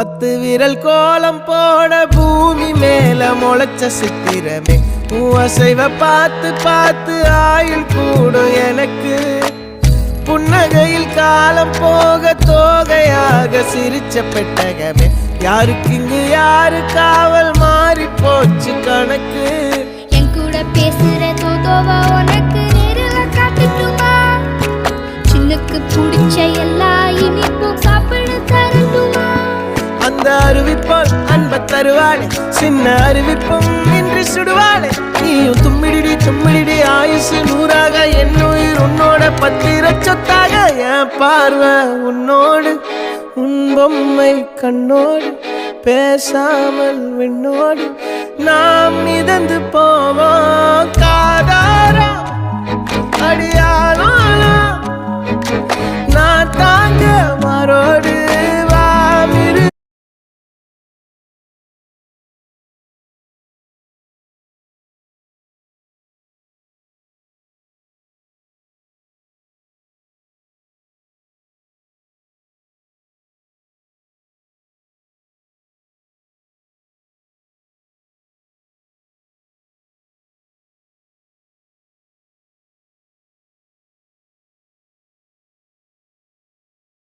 10 விரல் கோலம் போட பூமி மேல முளைச்ச சித்திரமே அசைவ பார்த்து பார்த்து ஆயுள் கூடும் எனக்கு புன்னகையில் காலம் போக தோகையாக சிரிச்ச பெட்டகமே யாருக்கு இங்கு யாரு காவல் மாறி போச்சு கணக்கு என் கூட பேசுற தோதோவா உனக்கு நேரில் காட்டுட்டுமா சின்னுக்கு பிடிச்ச எல்லா இனிப்பும் சாப்பிட தரட்டுமா அந்த அறிவிப்பால் அன்ப தருவாளே சின்ன அறிவிப்பும் இன்றி சுடுவாளே நீயும் தும்மிடி தும்மிடி ஆயுசு 100ஆக என் உயிர் உன்னோட 10 சொத்தாக என் பார்வை உன்னோடு உன் பொம்மை கண்ணோடு பேசாமல் விண்ணோடு நாம் மிதந்து போவோம் காதாரா அடியாளோ நான் தாங்க மாறோடு